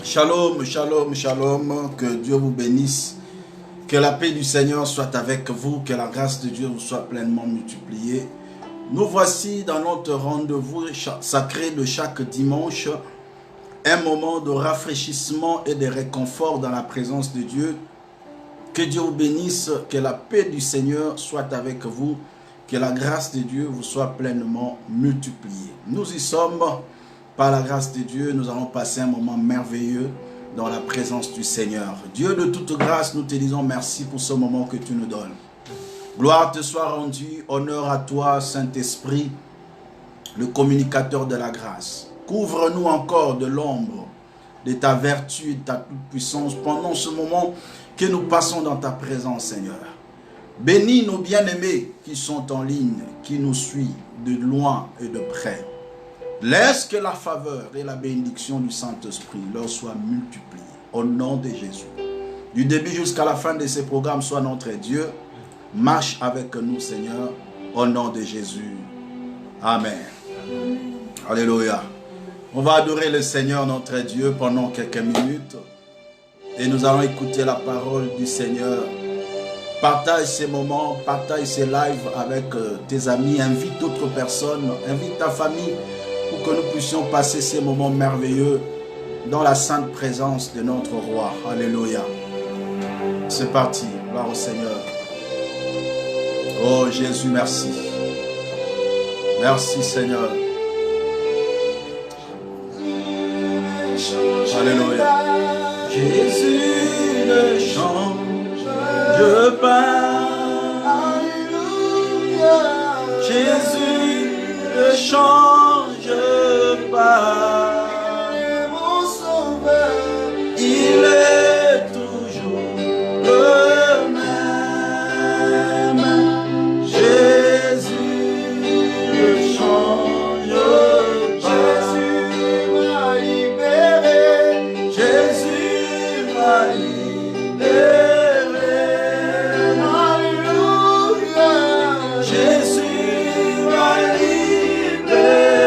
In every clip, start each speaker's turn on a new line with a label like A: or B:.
A: Shalom, shalom, shalom, que Dieu vous bénisse, que la paix du Seigneur soit avec vous, que la grâce de Dieu vous soit pleinement multipliée. Nous voici dans notre rendez-vous sacré de chaque dimanche, un moment de rafraîchissement et de réconfort dans la présence de Dieu. Que Dieu vous bénisse, que la paix du Seigneur soit avec vous, que la grâce de Dieu vous soit pleinement multipliée. Nous y sommes. Par la grâce de Dieu, nous allons passer un moment merveilleux dans la présence du Seigneur. Dieu de toute grâce, nous te disons merci pour ce moment que tu nous donnes. Gloire te soit rendue, honneur à toi, Saint-Esprit, le communicateur de la grâce. Couvre-nous encore de l'ombre de ta vertu et de ta toute-puissance pendant ce moment que nous passons dans ta présence, Seigneur. Bénis nos bien-aimés qui sont en ligne, qui nous suivent de loin et de près. Laisse que la faveur et la bénédiction du Saint-Esprit leur soient multipliées au nom de Jésus. Du début jusqu'à la fin de ces programmes, sois notre Dieu. Marche avec nous, Seigneur, au nom de Jésus. Amen. Alléluia. On va adorer le Seigneur, notre Dieu, pendant quelques minutes. Et nous allons écouter la parole du Seigneur. Partage ces moments, partage ces lives avec tes amis. Invite d'autres personnes, invite ta famille, pour que nous puissions passer ces moments merveilleux dans la sainte présence de notre roi. Alléluia. C'est parti. Gloire au Seigneur. Oh Jésus, merci. Merci Seigneur. Alléluia. Jésus ne change pas. Jésus ne change pas. Mon sauveur, il est toujours le même. Jésus ne change pas. Jésus m'a libéré. Jésus m'a libéré. Alléluia. Jésus m'a libéré.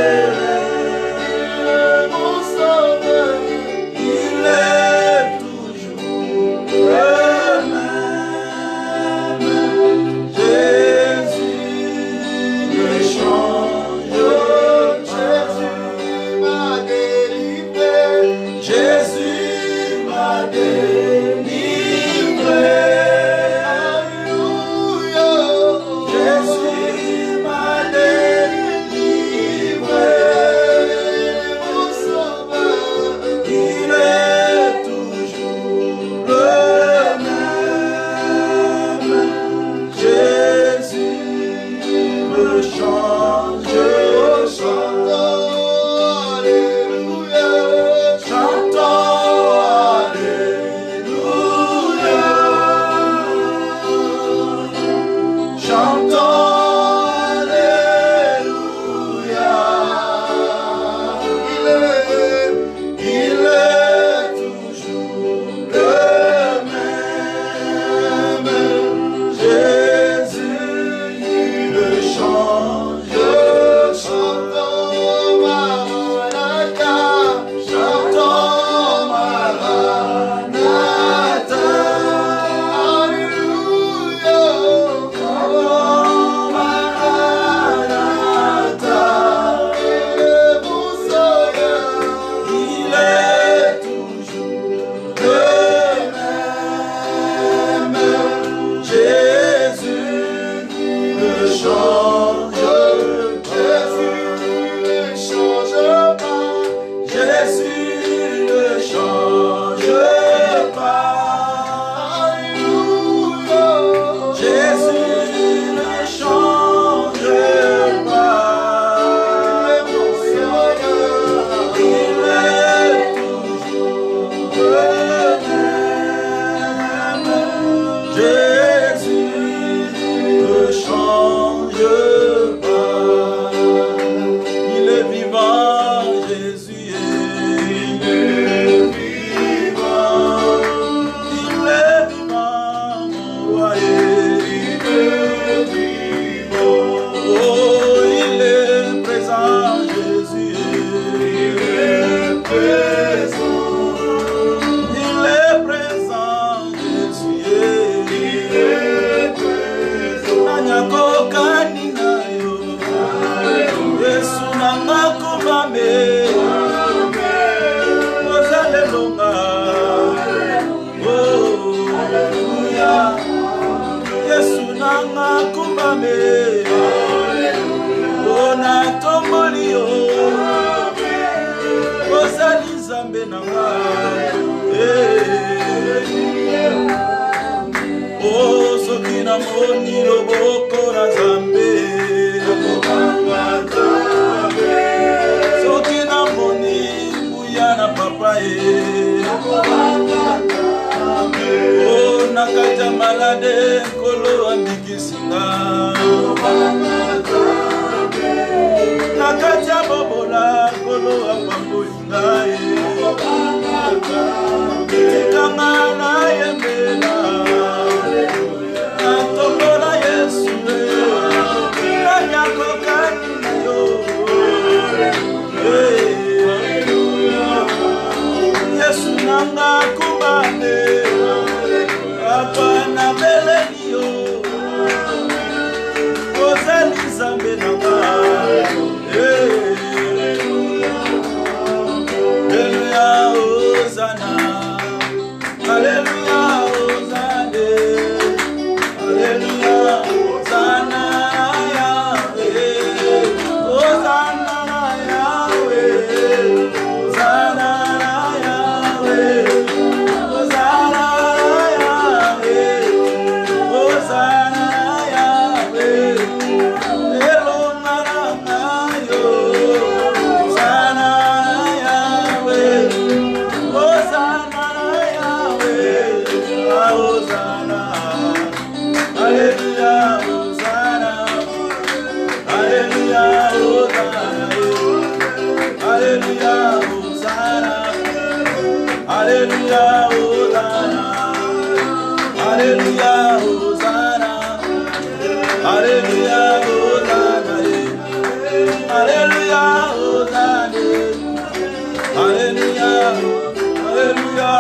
A: nanga. Oh, soki na moni loboko na Nzambe. Soki na moni buya na papa oh, nakata malade kolo ambikisinga. Nakata bobola kolo apambolinga. Tikanga na yembela. Natombola Yesu. Nanyako kanina yo. Yesu nanga kubane. Papa na beleni yo. Ozali Nzambe nanga. Hallelujah, Hosanna. Hallelujah, Hosanna. Hallelujah, Hosanna, Yahweh. Hosanna, Yahweh. Hosanna, Yahweh. Hosanna, Yahweh. Hosanna, Yahweh. Hello, Marayo. Hosanna, Yahweh. Hosanna, Yahweh. Hosanna. Hallelujah, Hosanna. Hallelujah, Hosanna. Hallelujah, Hosanna. Hallelujah, Hosanna. Hallelujah, Hosanna. Hallelujah, Hosanna. Hallelujah, Hosanna. Hallelujah, Hallelujah,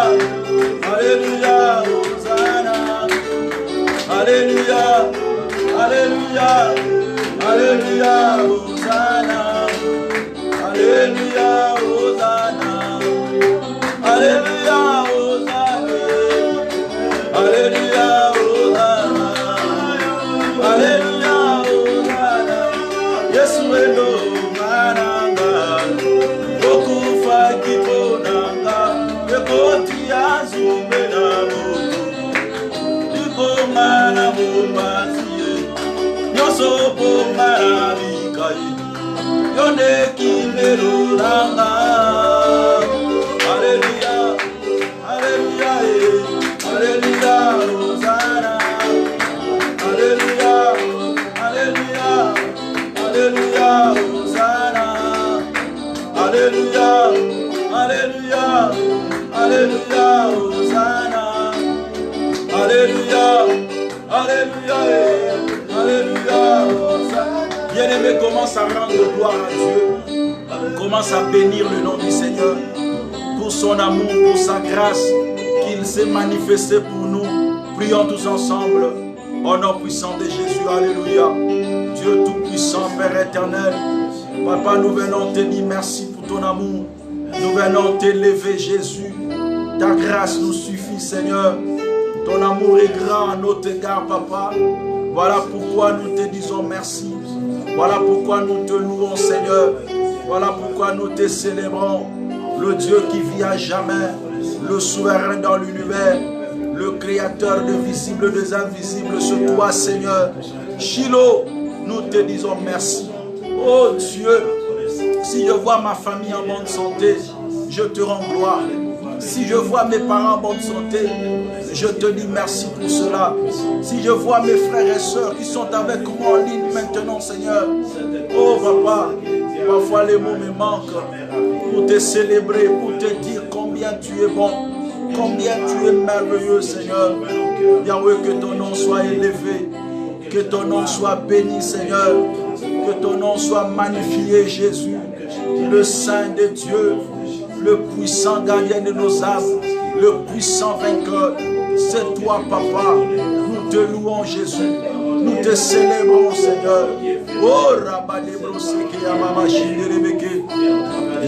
A: Hallelujah, Hosanna. Alléluia, Alléluia, Alléluia, Hosanna. Alléluia, Hosanna. Alléluia, Hosanna. Alléluia, Hosanna. Alléluia, Hosanna. Yesu eno mananga. Okufa kiponanga. Ekoti azumbe na moto. Mana mumbazie nyoso pomara bikai yone kimero langa. Hallelujah, Hallelujah, Hallelujah, Hosanna. Hallelujah, Hallelujah, Hallelujah, Hosanna. Hallelujah, Hallelujah, Hallelujah, Hosanna. Alléluia, Alléluia, Alléluia. Bien-aimé, commence à rendre gloire à Dieu. Commence à bénir le nom du Seigneur pour son amour, pour sa grâce qu'il s'est manifesté pour nous. Prions tous ensemble au nom puissant de Jésus. Alléluia. Dieu tout-puissant, Père éternel. Papa, nous venons te dire merci pour ton amour. Nous venons t'élever, Jésus. Ta grâce nous suffit, Seigneur. Ton amour est grand à notre égard, Papa. Voilà pourquoi nous te disons merci. Voilà pourquoi nous te louons, Seigneur. Voilà pourquoi nous te célébrons. Le Dieu qui vit à jamais, le souverain dans l'univers, le créateur de visibles, des invisibles, c'est toi, Seigneur. Shiloh, nous te disons merci. Oh Dieu, si je vois ma famille en bonne santé, je te rends gloire. Si je vois mes parents en bonne santé, je te dis merci pour cela. Si je vois mes frères et sœurs qui sont avec moi en ligne maintenant, Seigneur. Oh Papa, parfois les mots me manquent pour te célébrer, pour te dire combien tu es bon, combien tu es merveilleux, Seigneur. Yahweh, que ton nom soit élevé, que ton nom soit béni, Seigneur. Que ton nom soit magnifié, Jésus, le Saint de Dieu, le puissant gardien de nos âmes, le puissant vainqueur. C'est toi, Papa. Nous te louons, Jésus. Nous te célébrons, Seigneur. Oh,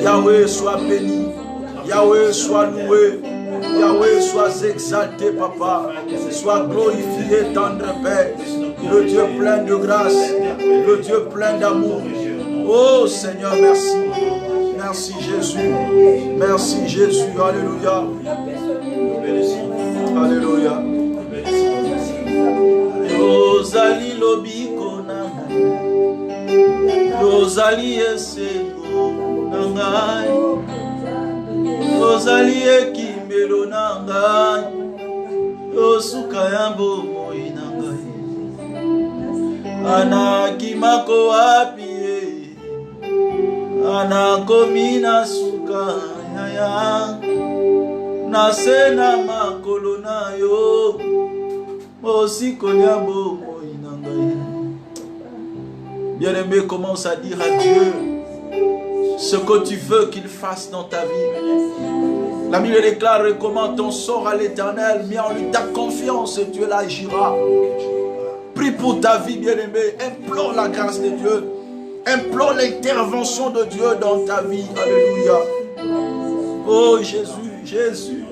A: Yahweh, sois béni. Yahweh, sois loué. Yahweh, sois exalté, Papa. Sois glorifié, tendre Père. Le Dieu plein de grâce. Le Dieu plein d'amour. Oh, Seigneur, merci. merci Jésus. Merci Jésus, alléluia. Alléluia. Ozali lobiko nanga, ozali esengo nanga, ozali ekimelo nanga, osuka ya bomoi nanga, anakimako wapi, anakomina suka ya nasena makolo na yo. Bien-aimé, commence à dire à Dieu ce que tu veux qu'il fasse dans ta vie. La Bible déclare: recommande ton sort à l'Éternel, mets en lui ta confiance et Dieu l'agira. Prie pour ta vie, bien-aimé, implore la grâce de Dieu, implore l'intervention de Dieu dans ta vie. Alléluia. Oh Jésus, Jésus,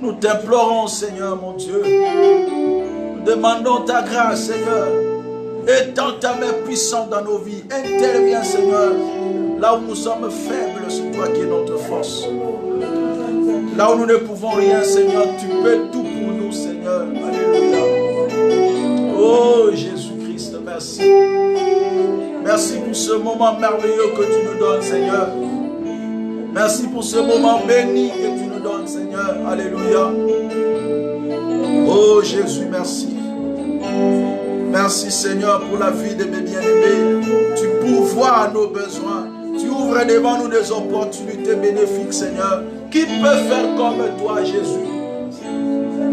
A: nous t'implorons, Seigneur mon Dieu. Nous demandons ta grâce, Seigneur. Étends ta main puissante dans nos vies. Interviens, Seigneur. Là où nous sommes faibles, c'est toi qui es notre force. Là où nous ne pouvons rien, Seigneur, tu peux tout pour nous, Seigneur. Alléluia. Oh Jésus-Christ, merci. Merci pour ce moment merveilleux que tu nous donnes, Seigneur. Merci pour ce moment béni que tu nous donnes, Seigneur. Alléluia. Oh Jésus, merci. Merci Seigneur pour la vie de mes bien-aimés. Tu pourvois à nos besoins. Tu ouvres devant nous des opportunités bénéfiques, Seigneur. Qui peut faire comme toi, Jésus?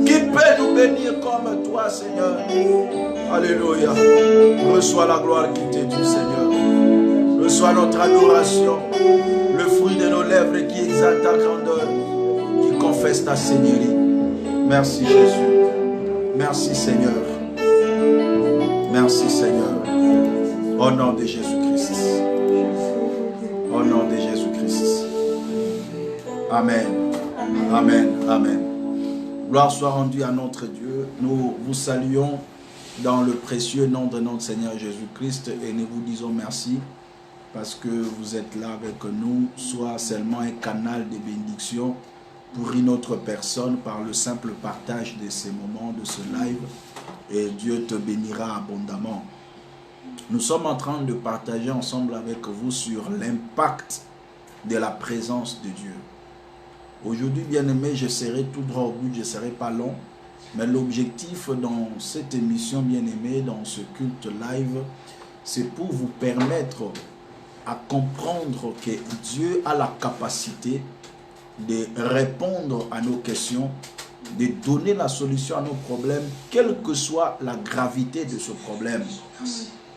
A: Qui peut nous bénir comme toi, Seigneur? Alléluia. Reçois la gloire qui t'est due, Seigneur. Reçois notre adoration. Le fruit de nos lèvres qui exalte ta grandeur, qui confesse ta seigneurie. Merci Jésus. Merci Seigneur. Merci Seigneur. Au nom de Jésus-Christ. Au nom de Jésus-Christ. Amen. Amen. Amen. Gloire soit rendue à notre Dieu. Nous vous saluons dans le précieux nom de notre Seigneur Jésus-Christ et nous vous disons merci parce que vous êtes là avec nous, soit seulement un canal de bénédiction pour une autre personne par le simple partage de ces moments, de ce live, et Dieu te bénira abondamment. Nous sommes en train de partager ensemble avec vous sur l'impact de la présence de Dieu. Aujourd'hui, bien-aimés, je serai tout droit au but, je ne serai pas long, mais l'objectif dans cette émission, bien-aimés, dans ce culte live, c'est pour vous permettre à comprendre que Dieu a la capacité de répondre à nos questions, de donner la solution à nos problèmes, quelle que soit la gravité de ce problème.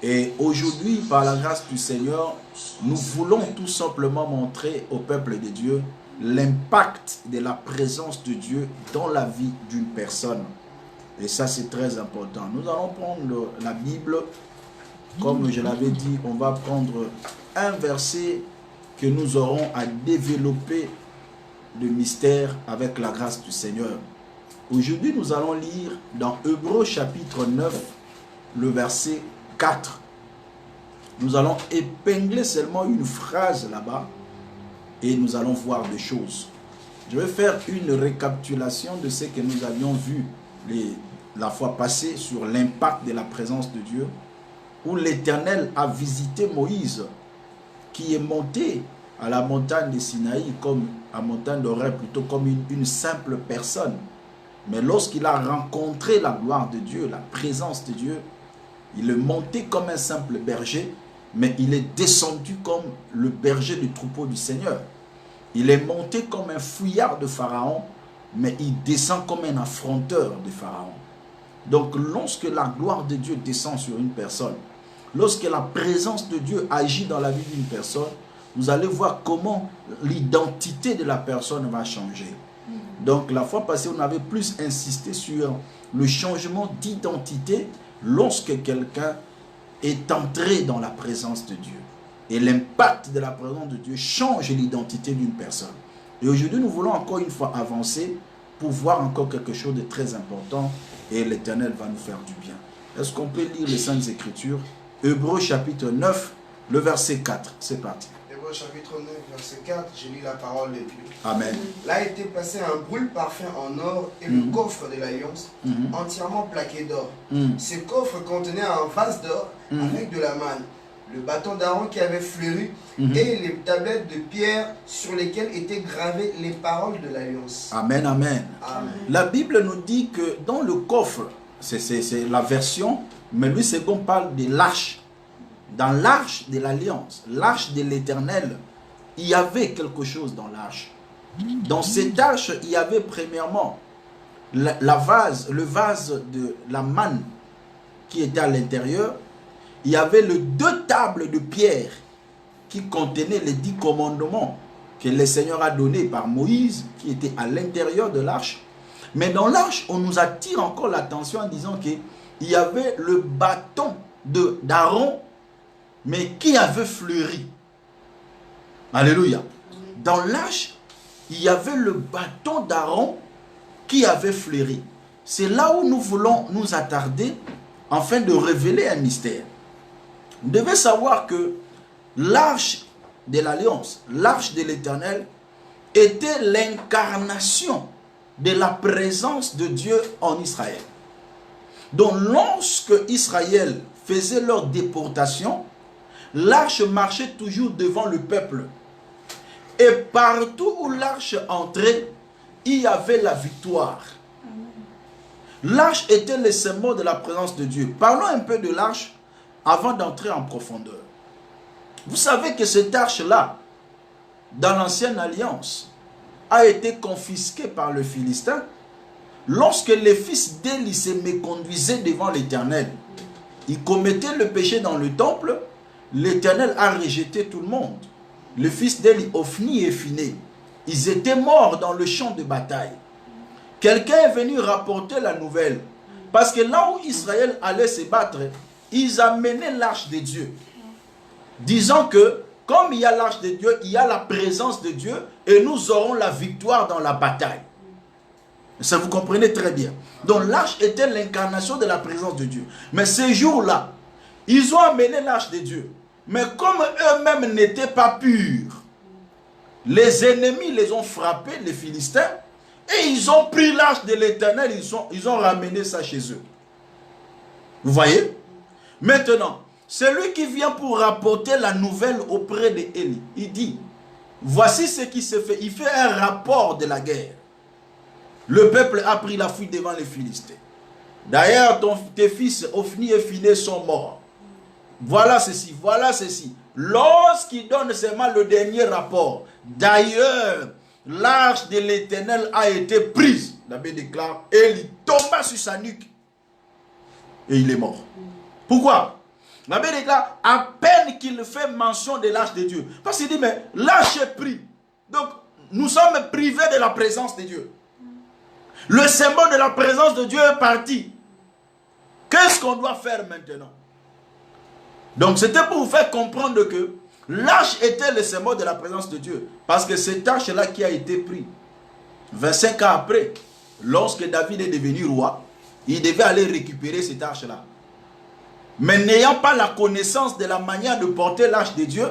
A: Et aujourd'hui, par la grâce du Seigneur, nous voulons tout simplement montrer au peuple de Dieu l'impact de la présence de Dieu dans la vie d'une personne. Et ça, c'est très important. Nous allons prendre la Bible, comme je l'avais dit, on va prendre un verset que nous aurons à développer le mystère avec la grâce du Seigneur. Aujourd'hui, nous allons lire dans Hébreux chapitre 9, le verset 4. Nous allons épingler seulement une phrase là-bas et nous allons voir des choses. Je vais faire une récapitulation de ce que nous avions vu la fois passée sur l'impact de la présence de Dieu, où l'Éternel a visité Moïse, qui est monté à la montagne de Sinaï, comme à la montagne d'Horeb, plutôt comme une simple personne. Mais lorsqu'il a rencontré la gloire de Dieu, la présence de Dieu, il est monté comme un simple berger, mais il est descendu comme le berger du troupeau du Seigneur. Il est monté comme un fouillard de Pharaon, mais il descend comme un affronteur de Pharaon. Donc lorsque la gloire de Dieu descend sur une personne, lorsque la présence de Dieu agit dans la vie d'une personne, vous allez voir comment l'identité de la personne va changer. Donc la fois passée, on avait plus insisté sur le changement d'identité lorsque quelqu'un est entré dans la présence de Dieu. Et l'impact de la présence de Dieu change l'identité d'une personne. Et aujourd'hui, nous voulons encore une fois avancer pour voir encore quelque chose de très important et l'Éternel va nous faire du bien. Est-ce qu'on peut lire les Saintes Écritures? Hébreux chapitre 9, le verset 4. C'est parti.
B: Hébreux chapitre 9, verset 4, je lis la parole de Dieu.
A: Amen.
B: Là était placé un brûle parfum en or et le coffre de l'alliance entièrement plaqué d'or. Ce coffre contenait un vase d'or avec de la manne, le bâton d'Aaron qui avait fleuri et les tablettes de pierre sur lesquelles étaient gravées les paroles de l'alliance.
A: Amen, amen.
B: Amen.
A: La Bible nous dit que dans le coffre, c'est la version, mais lui c'est qu'on parle de l'arche. Dans l'arche de l'alliance, l'arche de l'Éternel, il y avait quelque chose dans l'arche. Dans cette arche, il y avait premièrement le vase de la manne qui était à l'intérieur. Il y avait les 2 tables de pierre qui contenaient les 10 commandements que le Seigneur a donnés par Moïse, qui étaient à l'intérieur de l'arche. Mais dans l'arche, on nous attire encore l'attention en disant qu'il y avait le bâton d'Aaron, mais qui avait fleuri. Alléluia. Dans l'arche, il y avait le bâton d'Aaron qui avait fleuri. C'est là où nous voulons nous attarder afin de révéler un mystère. Vous devez savoir que l'arche de l'Alliance, l'arche de l'Éternel, était l'incarnation de la présence de Dieu en Israël. Donc lorsque Israël faisait leur déportation, l'arche marchait toujours devant le peuple. Et partout où l'arche entrait, il y avait la victoire. L'arche était le symbole de la présence de Dieu. Parlons un peu de l'arche avant d'entrer en profondeur. Vous savez que cette arche-là, dans l'ancienne alliance, a été confisquée par le Philistin lorsque les fils d'Élie se méconduisaient devant l'Éternel. Ils commettaient le péché dans le temple. L'Éternel a rejeté tout le monde. Le fils d'Élie, Ophni et Phiné, ils étaient morts dans le champ de bataille. Quelqu'un est venu rapporter la nouvelle. Parce que là où Israël allait se battre, ils amenaient l'arche de Dieu. Disant que, comme il y a l'arche de Dieu, il y a la présence de Dieu et nous aurons la victoire dans la bataille. Ça, vous comprenez très bien. Donc l'arche était l'incarnation de la présence de Dieu. Mais ces jours-là, ils ont amené l'arche de Dieu. Mais comme eux-mêmes n'étaient pas purs, les ennemis les ont frappés, les Philistins, et ils ont pris l'arche de l'Éternel, ils ont ramené ça chez eux. Vous voyez? Maintenant, celui qui vient pour rapporter la nouvelle auprès d'Élie, il dit, voici ce qui se fait. Il fait un rapport de la guerre. Le peuple a pris la fuite devant les Philistins. D'ailleurs, tes fils Ophni et Phiné sont morts. Voilà ceci, voilà ceci. Lorsqu'il donne seulement le dernier rapport, d'ailleurs, l'arche de l'Éternel a été prise. La Bible déclare, et il tomba sur sa nuque. Et il est mort. Pourquoi? La Bible déclare, à peine qu'il fait mention de l'arche de Dieu. Parce qu'il dit, mais l'arche est prise. Donc, nous sommes privés de la présence de Dieu. Le symbole de la présence de Dieu est parti. Qu'est-ce qu'on doit faire maintenant? Donc c'était pour vous faire comprendre que l'arche était le symbole de la présence de Dieu. Parce que cette arche-là qui a été prise 25 ans après, lorsque David est devenu roi, il devait aller récupérer cette arche-là. Mais n'ayant pas la connaissance de la manière de porter l'arche de Dieu,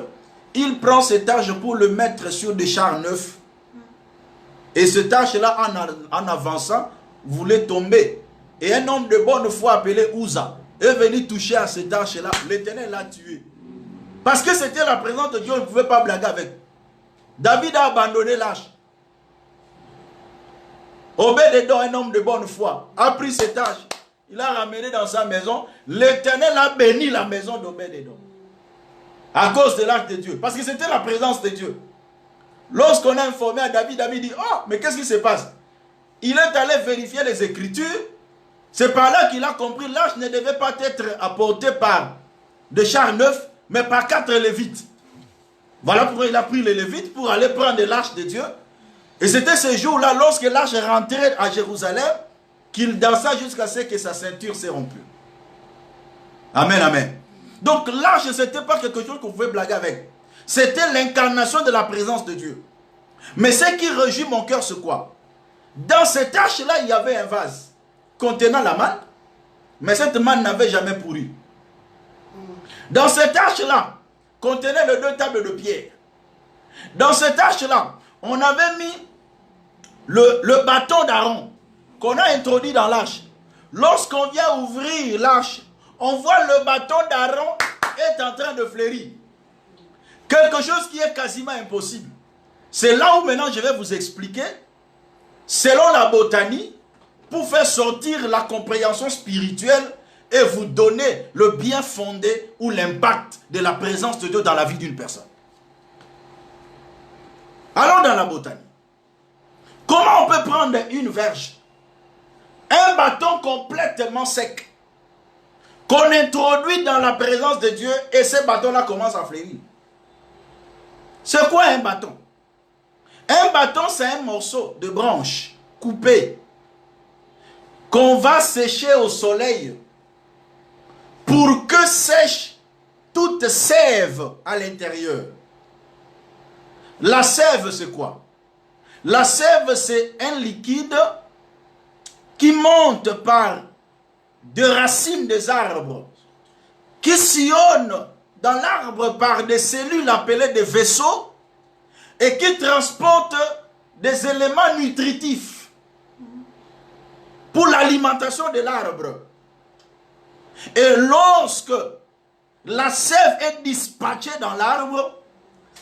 A: il prend cette arche pour le mettre sur des chars neufs. Et cette arche-là, en avançant, voulait tomber. Et un homme de bonne foi appelé Uza est venu toucher à cette arche-là. L'Éternel l'a tué. Parce que c'était la présence de Dieu, on ne pouvait pas blaguer avec. David a abandonné l'arche. Obed-Edom, un homme de bonne foi, a pris cette arche. Il l'a ramené dans sa maison. L'Éternel a béni la maison d'Obed-Edom. À cause de l'arche de Dieu. Parce que c'était la présence de Dieu. Lorsqu'on a informé à David, David dit, oh, mais qu'est-ce qui se passe? Il est allé vérifier les Écritures. C'est par là qu'il a compris que l'arche ne devait pas être apportée par des chars neufs, mais par 4 Lévites. Voilà pourquoi il a pris les Lévites pour aller prendre l'arche de Dieu. Et c'était ce jour-là, lorsque l'arche rentrait à Jérusalem, qu'il dansa jusqu'à ce que sa ceinture s'est rompue. Amen, amen. Donc l'arche, ce n'était pas quelque chose qu'on pouvait blaguer avec. C'était l'incarnation de la présence de Dieu. Mais ce qui réjouit mon cœur, c'est quoi? Dans cette arche-là, il y avait un vase contenant la manne, mais cette manne n'avait jamais pourri. Dans cette arche-là, contenait les 2 tables de pierre. Dans cette arche-là, on avait mis le bâton d'Aaron qu'on a introduit dans l'arche. Lorsqu'on vient ouvrir l'arche, on voit le bâton d'Aaron est en train de fleurir. Quelque chose qui est quasiment impossible. C'est là où maintenant je vais vous expliquer, selon la botanie, pour faire sortir la compréhension spirituelle et vous donner le bien fondé ou l'impact de la présence de Dieu dans la vie d'une personne. Allons dans la botanie. Comment on peut prendre une verge, un bâton complètement sec, qu'on introduit dans la présence de Dieu et ce bâton-là commence à fleurir? C'est quoi un bâton? Un bâton, c'est un morceau de branche coupé qu'on va sécher au soleil pour que sèche toute sève à l'intérieur. La sève, c'est quoi? La sève, c'est un liquide qui monte par des racines des arbres, qui sillonne dans l'arbre par des cellules appelées des vaisseaux et qui transporte des éléments nutritifs pour l'alimentation de l'arbre. Et lorsque la sève est dispatchée dans l'arbre,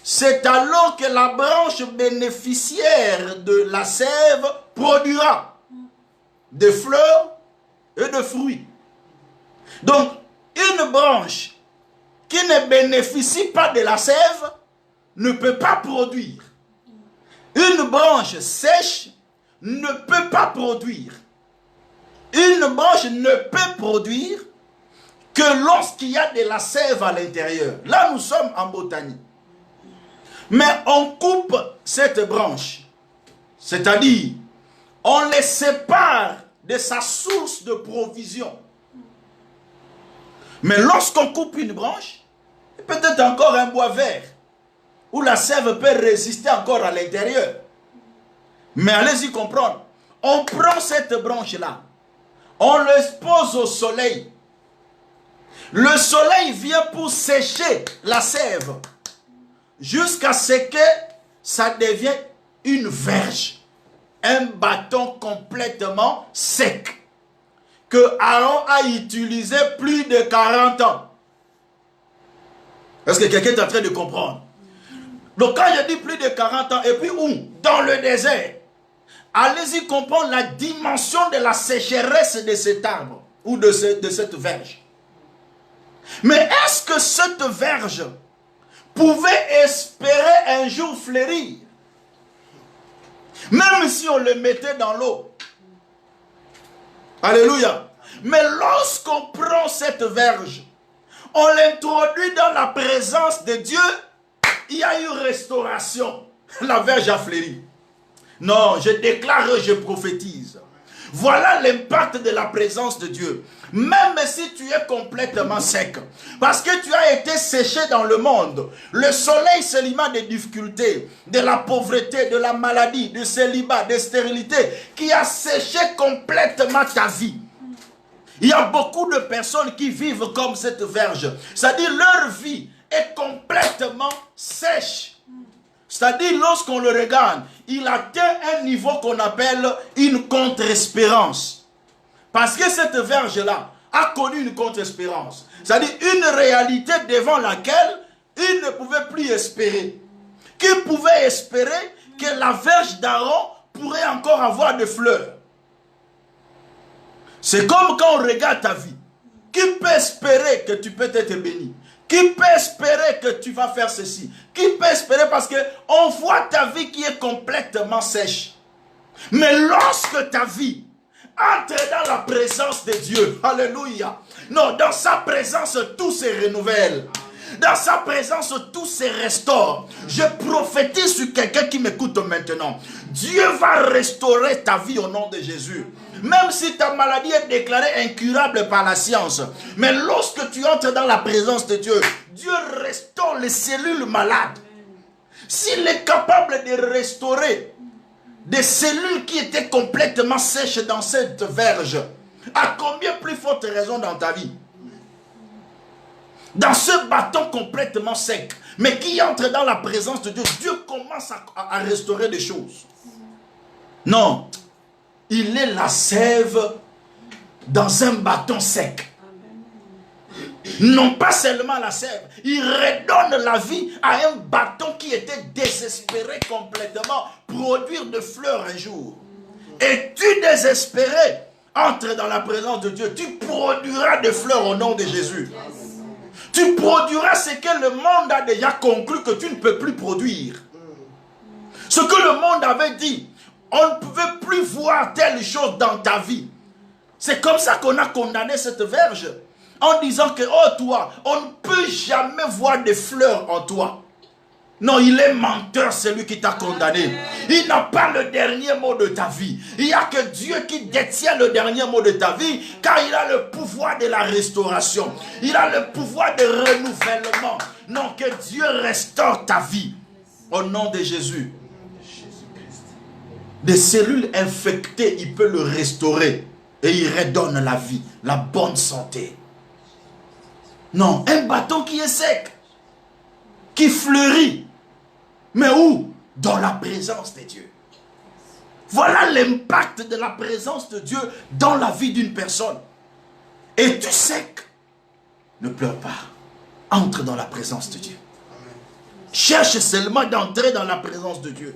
A: c'est alors que la branche bénéficiaire de la sève produira des fleurs et des fruits. Donc, une branche qui ne bénéficie pas de la sève ne peut pas produire. Une branche sèche ne peut pas produire. Une branche ne peut produire que lorsqu'il y a de la sève à l'intérieur. Là, nous sommes en botanie. Mais on coupe cette branche, c'est-à-dire on les sépare de sa source de provision. Mais lorsqu'on coupe une branche, peut-être encore un bois vert, où la sève peut résister encore à l'intérieur. Mais allez-y comprendre, on prend cette branche-là, on l'expose au soleil. Le soleil vient pour sécher la sève, jusqu'à ce que ça devienne une verge, un bâton complètement sec, que Aaron a utilisé plus de 40 ans. Est-ce que quelqu'un est en train de comprendre? Donc quand je dis plus de 40 ans, et puis où? Dans le désert. Allez-y comprendre la dimension de la sécheresse de cet arbre, ou de cette verge. Mais est-ce que cette verge pouvait espérer un jour fleurir? Même si on le mettait dans l'eau. Alléluia. Mais lorsqu'on prend cette verge, on l'introduit dans la présence de Dieu, il y a eu restauration. La verge a fleuri. Non, je déclare, je prophétise. Voilà l'impact de la présence de Dieu. Même si tu es complètement sec, parce que tu as été séché dans le monde, le soleil, c'est l'image des difficultés, de la pauvreté, de la maladie, du célibat, de stérilité, qui a séché complètement ta vie. Il y a beaucoup de personnes qui vivent comme cette verge. C'est-à-dire leur vie est complètement sèche. C'est-à-dire lorsqu'on le regarde, il atteint un niveau qu'on appelle une contre-espérance. Parce que cette verge-là a connu une contre-espérance. C'est-à-dire une réalité devant laquelle il ne pouvait plus espérer. Qui pouvait espérer que la verge d'Aaron pourrait encore avoir des fleurs? C'est comme quand on regarde ta vie. Qui peut espérer que tu peux être béni? Qui peut espérer que tu vas faire ceci? Qui peut espérer parce qu'on voit ta vie qui est complètement sèche. Mais lorsque ta vie entre dans la présence de Dieu, alléluia. Non, dans sa présence, tout se renouvelle. Dans sa présence, tout se restaure. Je prophétise sur quelqu'un qui m'écoute maintenant. Dieu va restaurer ta vie au nom de Jésus. Même si ta maladie est déclarée incurable par la science. Mais lorsque tu entres dans la présence de Dieu, Dieu restaure les cellules malades. S'il est capable de restaurer des cellules qui étaient complètement sèches dans cette verge, à combien plus forte raison dans ta vie? Dans ce bâton complètement sec, mais qui entre dans la présence de Dieu, Dieu commence à restaurer des choses. Non, il est la sève dans un bâton sec. Non pas seulement la sève, il redonne la vie à un bâton qui était désespéré complètement, produire de fleurs un jour. Et tu désespéré, entre dans la présence de Dieu, tu produiras des fleurs au nom de Jésus. Tu produiras ce que le monde a déjà conclu que tu ne peux plus produire. Ce que le monde avait dit, on ne pouvait plus voir telle chose dans ta vie. C'est comme ça qu'on a condamné cette verge. En disant que, oh toi, on ne peut jamais voir des fleurs en toi. Non, il est menteur, celui qui t'a condamné. Il n'a pas le dernier mot de ta vie. Il n'y a que Dieu qui détient le dernier mot de ta vie, car il a le pouvoir de la restauration. Il a le pouvoir de renouvellement. Non, que Dieu restaure ta vie. Au nom de Jésus. Des cellules infectées, il peut le restaurer. Et il redonne la vie, la bonne santé. Non, un bâton qui est sec, qui fleurit. Mais où? Dans la présence de Dieu. Voilà l'impact de la présence de Dieu dans la vie d'une personne. Et tu sec, ne pleure pas. Entre dans la présence de Dieu. Cherche seulement d'entrer dans la présence de Dieu.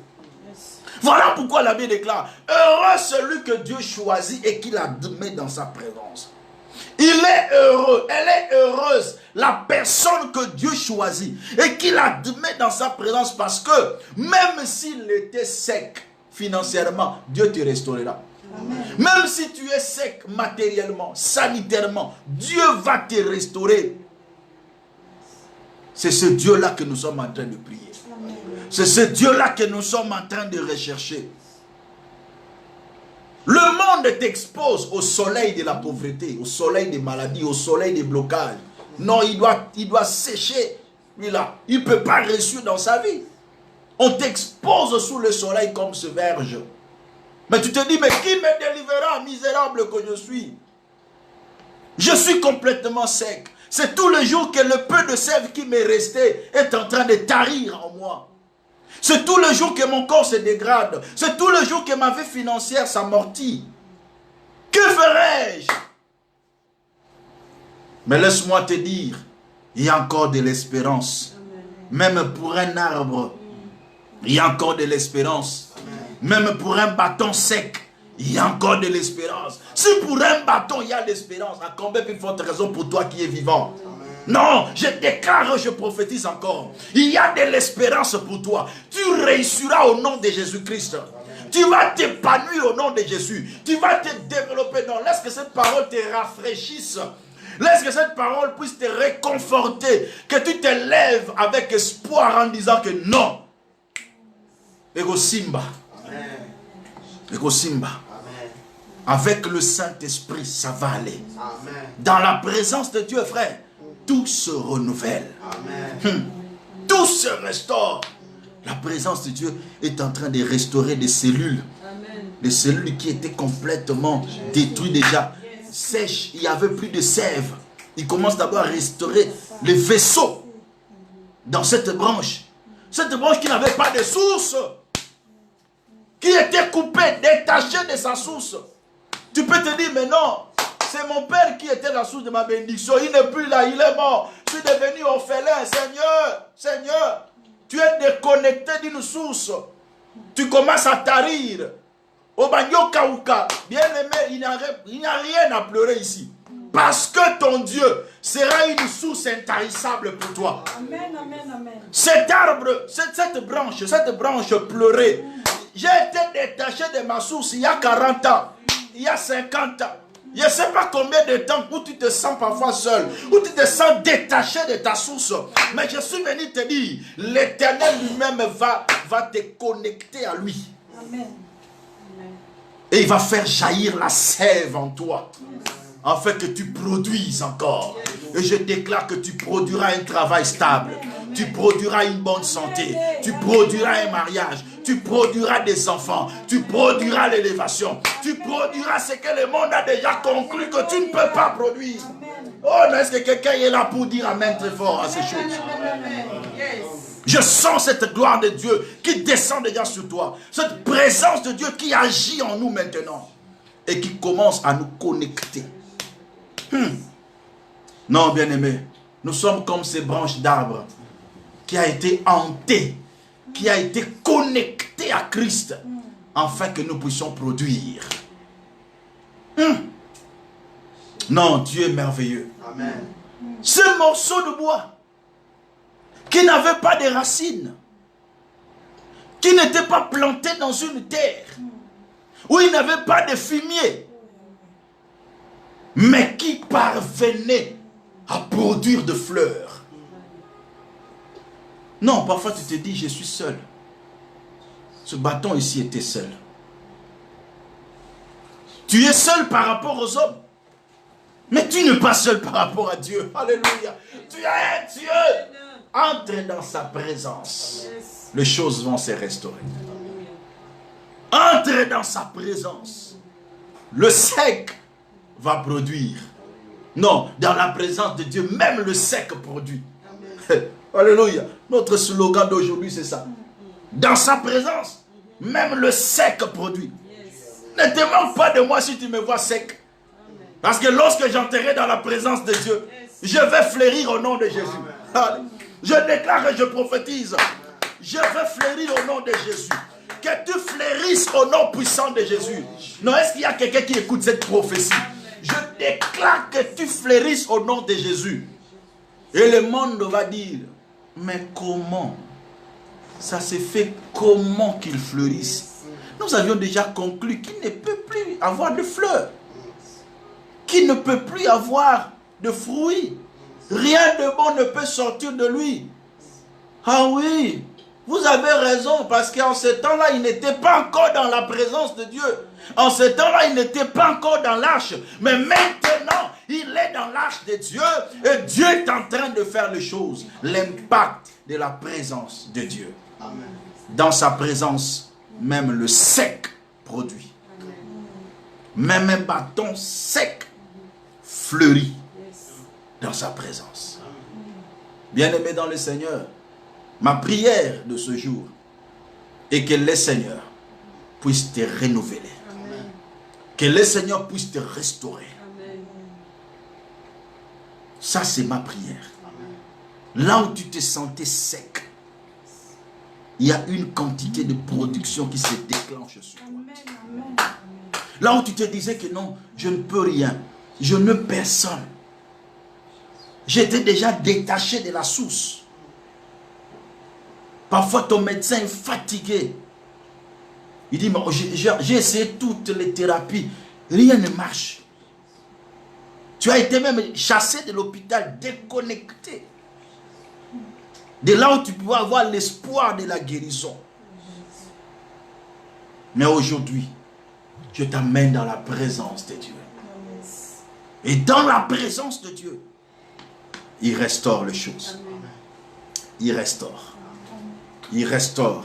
A: Voilà pourquoi la Bible déclare, heureux celui que Dieu choisit et qu'il admet dans sa présence. Il est heureux, elle est heureuse, la personne que Dieu choisit et qu'il admet dans sa présence, parce que même s'il était sec financièrement, Dieu te restaurera. Amen. Même si tu es sec matériellement, sanitairement, Dieu va te restaurer. C'est ce Dieu-là que nous sommes en train de prier. C'est ce Dieu-là que nous sommes en train de rechercher. Le monde t'expose au soleil de la pauvreté, au soleil des maladies, au soleil des blocages. Non, il doit sécher. Lui-là, il ne peut pas réussir dans sa vie. On t'expose sous le soleil comme ce verge. Mais tu te dis, mais qui me délivrera, misérable que je suis? Je suis complètement sec. C'est tous les jours que le peu de sève qui m'est resté est en train de tarir en moi. C'est tous les jours que mon corps se dégrade. C'est tous les jours que ma vie financière s'amortit. Que ferai-je? Mais laisse-moi te dire, il y a encore de l'espérance. Même pour un arbre, il y a encore de l'espérance. Même pour un bâton sec, il y a encore de l'espérance. Si pour un bâton il y a de l'espérance, à combien plus forte raison pour toi qui es vivant? Non, je déclare, je prophétise encore. Il y a de l'espérance pour toi. Tu réussiras au nom de Jésus-Christ. Tu vas t'épanouir au nom de Jésus. Tu vas te développer. Non, laisse que cette parole te rafraîchisse. Laisse que cette parole puisse te réconforter. Que tu te lèves avec espoir en disant que non. Ego Simba. Ego Simba. Avec le Saint-Esprit, ça va aller. Dans la présence de Dieu, frère, tout se renouvelle. Tout se restaure. La présence de Dieu est en train de restaurer des cellules. Des cellules qui étaient complètement détruites déjà. Sèches, il n'y avait plus de sève. Il commence d'abord à restaurer les vaisseaux dans cette branche. Cette branche qui n'avait pas de source. Qui était coupée, détachée de sa source. Tu peux te dire, mais non, c'est mon père qui était la source de ma bénédiction. Il n'est plus là, il est mort. Je suis devenu orphelin. Seigneur, Seigneur, tu es déconnecté d'une source. Tu commences à tarir. Au bagno Kauka, bien aimé, il n'y a rien à pleurer ici. Parce que ton Dieu sera une source intarissable pour toi. Amen, amen, amen. Cet arbre, cette branche pleurait. J'ai été détaché de ma source il y a 40 ans, il y a 50 ans. Je ne sais pas combien de temps où tu te sens parfois seul, où tu te sens détaché de ta source. Mais je suis venu te dire, l'Éternel lui-même va te connecter à lui. Amen. Et il va faire jaillir la sève en toi, afin que tu produises encore. Et je déclare que tu produiras un travail stable. Tu produiras une bonne santé. Tu produiras un mariage. Tu produiras des enfants. Tu produiras l'élévation. Tu produiras ce que le monde a déjà conclu que tu ne peux pas produire. Oh, mais est-ce que quelqu'un est là pour dire amen très fort à ces choses? Je sens cette gloire de Dieu qui descend déjà sur toi. Cette présence de Dieu qui agit en nous maintenant. Et qui commence à nous connecter. Non, bien-aimés, nous sommes comme ces branches d'arbres qui a été hantées, qui a été connectées à Christ, afin que nous puissions produire. Non, Dieu est merveilleux.
B: Amen.
A: Ce morceau de bois qui n'avait pas de racines, qui n'était pas planté dans une terre, où il n'avait pas de fumier, mais qui parvenait à produire de fleurs. Non, parfois tu te dis, je suis seul. Ce bâton ici était seul. Tu es seul par rapport aux hommes. Mais tu n'es pas seul par rapport à Dieu. Alléluia. Tu es Dieu. Entre dans sa présence. Les choses vont se restaurer. Entre dans sa présence. Le sec va produire. Non, dans la présence de Dieu, même le sec produit. Alléluia. Notre slogan d'aujourd'hui, c'est ça. Dans sa présence, même le sec produit. Ne te manque pas de moi si tu me vois sec. Parce que lorsque j'entrerai dans la présence de Dieu, je vais fleurir au nom de Jésus. Je déclare et je prophétise. Je vais fleurir au nom de Jésus. Que tu fleurisses au nom puissant de Jésus. Non, est-ce qu'il y a quelqu'un qui écoute cette prophétie? Je déclare que tu fleurisses au nom de Jésus. Et le monde va dire, mais comment? Ça se fait comment qu'il fleurisse? Nous avions déjà conclu qu'il ne peut plus avoir de fleurs. Qu'il ne peut plus avoir de fruits. Rien de bon ne peut sortir de lui. Ah oui, vous avez raison, parce qu'en ce temps-là, il n'était pas encore dans la présence de Dieu. En ce temps-là, il n'était pas encore dans l'arche. Mais maintenant, il est dans l'arche de Dieu. Et Dieu est en train de faire les choses. L'impact de la présence de Dieu.
B: Amen.
A: Dans sa présence, même le sec produit. Même un bâton sec fleurit dans sa présence. Bien-aimé dans le Seigneur, ma prière de ce jour est que le Seigneur puisse te renouveler. Amen. Que le Seigneur puisse te restaurer. Amen. Ça, c'est ma prière. Amen. Là où tu te sentais sec, il y a une quantité de production qui se déclenche sur toi. Amen. Là où tu te disais que non, je ne peux rien, je ne peux personne. J'étais déjà détaché de la source. Parfois ton médecin est fatigué. Il dit, j'ai essayé toutes les thérapies, rien ne marche. Tu as été même chassé de l'hôpital, déconnecté. De là où tu peux avoir l'espoir de la guérison. Mais aujourd'hui, je t'amène dans la présence de Dieu. Et dans la présence de Dieu, il restaure les choses. Il restaure. Il restaure.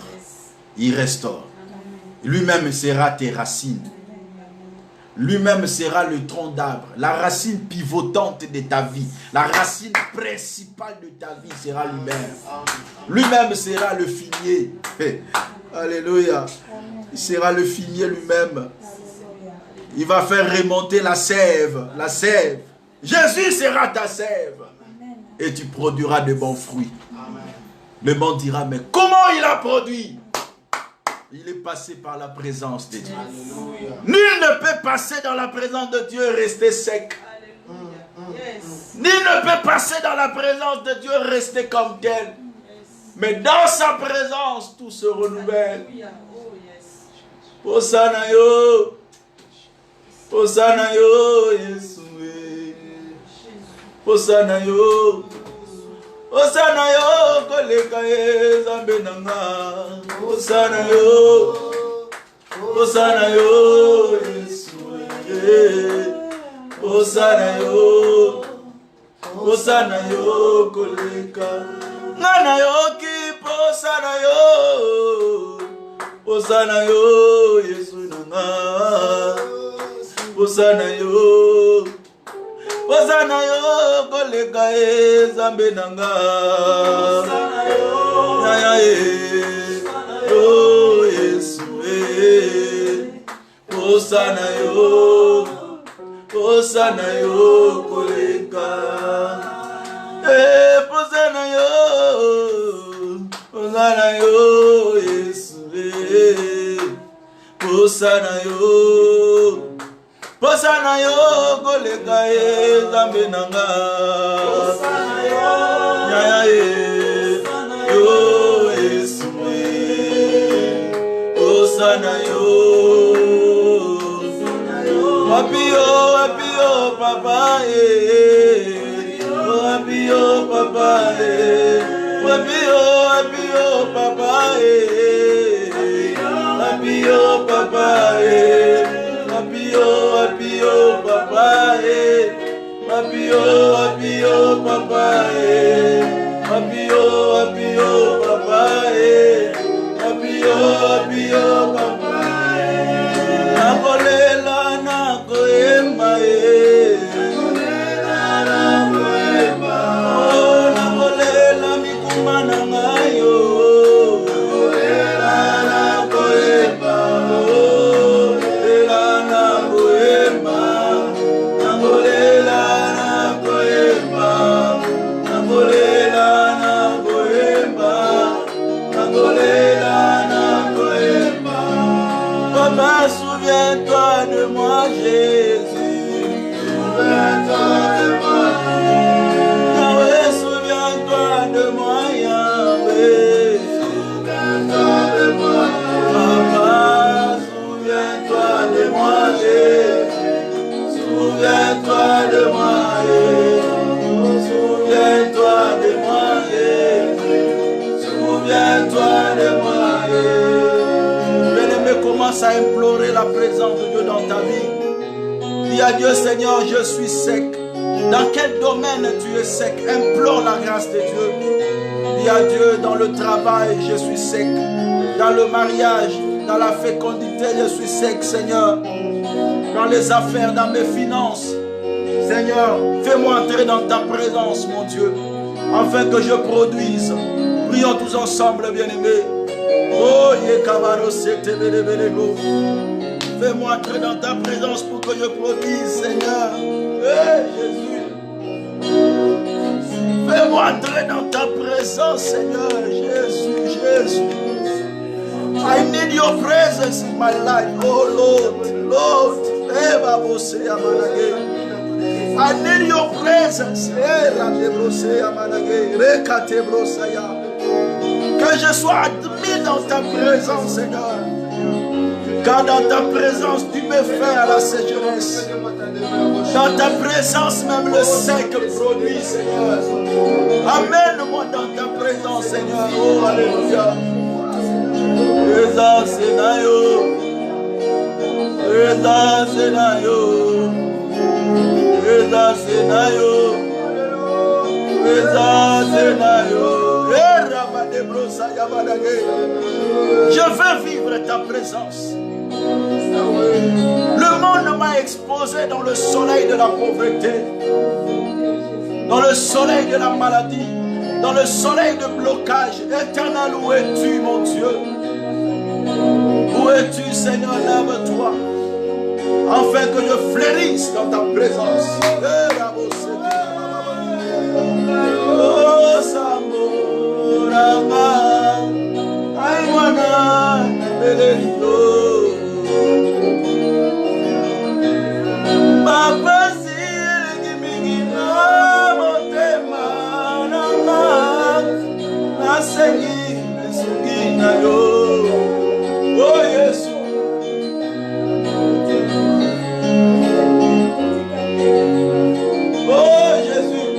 A: Il restaure. Lui-même sera tes racines. Lui-même sera le tronc d'arbre. La racine pivotante de ta vie. La racine principale de ta vie sera lui-même. Lui-même sera le figuier. Alléluia. Il sera le figuier lui-même. Il va faire remonter la sève. La sève. Jésus sera ta sève. Et tu produiras de bons fruits. Le monde dira, mais comment il a produit? Il est passé par la présence de Dieu. Alléluia. Nul ne peut passer dans la présence de Dieu et rester sec. Yes. Nul ne peut passer dans la présence de Dieu et rester comme tel. Yes. Mais dans sa présence, tout se renouvelle. Oh, yes. Hosanna yo. Hosanna yo, Yeshua. Hosanna yo. Hosanna yo, koleka ye zambe nanga. Hosanna yo, Hosanna yo, Yeshua. Hosanna yo, Hosanna yo, koleka. Nana yo ki Hosanna yo, Hosanna yo, Yeshua nanga. Hosanna yo. Hosanna yo, koleka ye zambe nanga. Hosanna yo. Oh Yesu, Osana yo, Osana yo, koleka. Osana yo, Yesu, Osana yo, koleka zambe nanga. Osana yo, yo Yesu, Osana yo. Wapio, papa, wapio, papa, wapio, papa, wapio, papa, wapio, papa, wapio, papa, wapio, papa, wapio, papa. Nakolela nakoemba nakolela mikuma na ngayo nakoemba Papa, souviens-toi de moi, Jésus. Souviens-toi de moi, Yahweh. Souviens-toi de moi, Yahweh. Souviens-toi de moi, Papa. Souviens-toi de moi, Jésus. Souviens-toi de moi, souviens-toi de moi, Jésus. Souviens-toi de moi, commence à implorer la présence de Dieu dans ta vie. Dis à Dieu, Seigneur, je suis sec. Dans quel domaine tu es sec? Implore la grâce de Dieu. Dis à Dieu, dans le travail, je suis sec. Dans le mariage, dans la fécondité, je suis sec, Seigneur. Dans les affaires, dans mes finances, Seigneur, fais-moi entrer dans ta présence, mon Dieu, afin que je produise. Prions tous ensemble, bien-aimés. Oh, fais-moi entrer dans ta présence pour que je produise, Seigneur. Hey, Jésus. Fais-moi entrer dans ta présence, Seigneur. Jésus, Jésus. I need your presence in my life. Oh, Lord, Lord. I need your presence. Que je sois admis dans ta présence, Seigneur. Car dans ta présence, tu me fais à la sécheresse. Dans ta présence, même le sec produit, Seigneur. Amène-moi dans ta présence, Seigneur. Oh, alléluia. Reza Senayo. Reza Senayo. Reza Senayo. Reza Senayo. Je veux vivre ta présence. Le monde m'a exposé dans le soleil de la pauvreté, dans le soleil de la maladie, dans le soleil de blocage. Éternel, où es-tu, mon Dieu? Où es-tu, Seigneur? Lève-toi, afin que je fleurisse dans ta présence. Oh, Samorama, Aïwana, Belelito. Papa, si Gimigina, Motema, Nama, Nasengi, Nesugina, yo. Oh, Yesu. Oh, Jésus.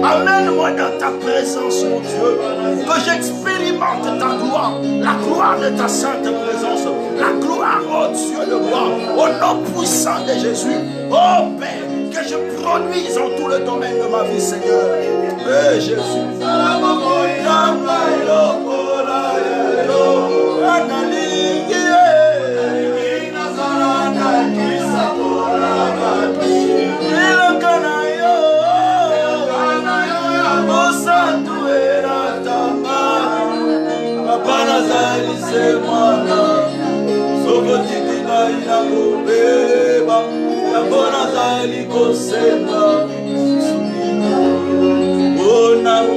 A: Amène-moi dans ta ta présence, mon Dieu. Que j'expérimente ta gloire, la gloire de ta sainte présence, la gloire, oh Dieu de gloire, au nom puissant de Jésus. Oh Père, que je produise en tout le domaine de ma vie, Seigneur. Eh Jésus.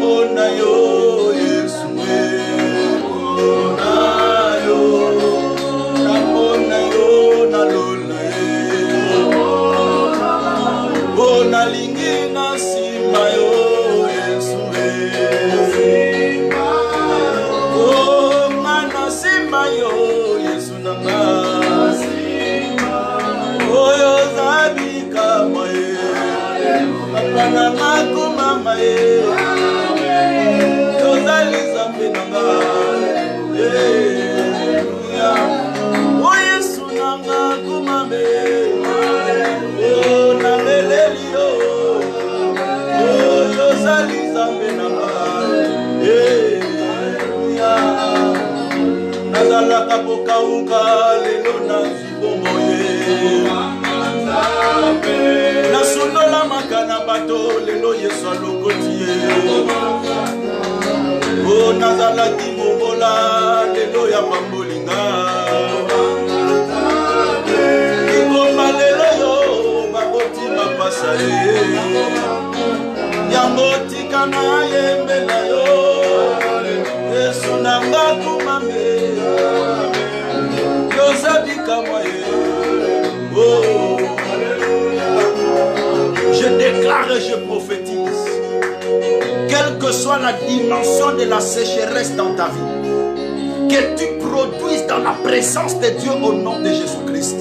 A: Ona yo Yesu ona yo na lola ona lingi na sima yo Yesu oh mana sima yo Yesu na oyo zabi kama ye apana makuma maye tozali zambe nanga o Yesu nanga kumame o na beleli yo tozali zambe nanga nazalaka kokauka lelo nazwi bombo ye nasundola makana bato lelo Yesu alokoti ye o nazalaki mobola lelo ya pambolinga ikomba lelo yo bakoti bapasa ye yango tika na yembela yo Yesu nanga kumame yozabika moye oh. Je déclare et je prophétise, quelle que soit la dimension de la sécheresse dans ta vie, que tu produises dans la présence de Dieu au nom de Jésus-Christ.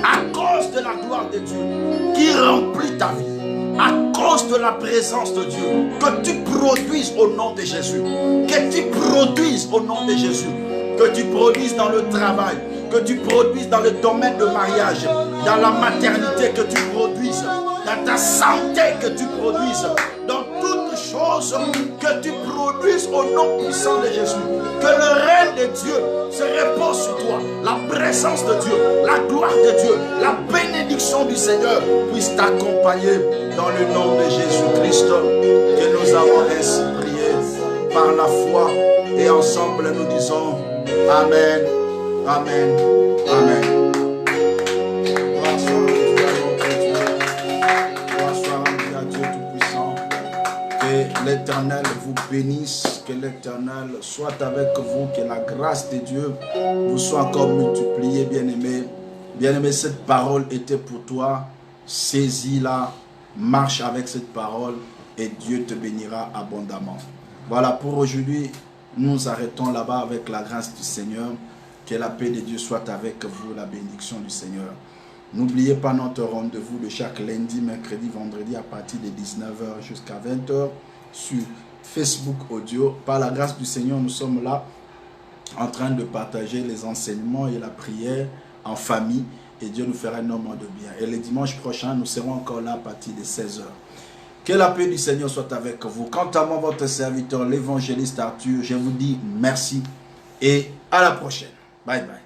A: À cause de la gloire de Dieu qui remplit ta vie, à cause de la présence de Dieu, que tu produises au nom de Jésus, que tu produises au nom de Jésus, que tu produises dans le travail, que tu produises dans le domaine de mariage, dans la maternité, que tu produises dans ta santé, que tu produises dans toutes choses, que tu produises au nom puissant de Jésus. Que le règne de Dieu se repose sur toi, la présence de Dieu, la gloire de Dieu, la bénédiction du Seigneur puisse t'accompagner dans le nom de Jésus-Christ, que nous avons ainsi prié par la foi et ensemble nous disons Amen, Amen, Amen. Que l'Éternel vous bénisse, que l'Éternel soit avec vous, que la grâce de Dieu vous soit encore multipliée, bien-aimé. Bien-aimé, cette parole était pour toi. Saisis-la, marche avec cette parole et Dieu te bénira abondamment. Voilà, pour aujourd'hui, nous arrêtons là-bas avec la grâce du Seigneur. Que la paix de Dieu soit avec vous, la bénédiction du Seigneur. N'oubliez pas notre rendez-vous de chaque lundi, mercredi, vendredi à partir de 19h jusqu'à 20h sur Facebook Audio. Par la grâce du Seigneur, nous sommes là en train de partager les enseignements et la prière en famille et Dieu nous fera énormément de bien. Et le dimanche prochain, nous serons encore là à partir de 16h. Que la paix du Seigneur soit avec vous. Quant à moi, votre serviteur, l'évangéliste Arthur, je vous dis merci et à la prochaine. Bye bye.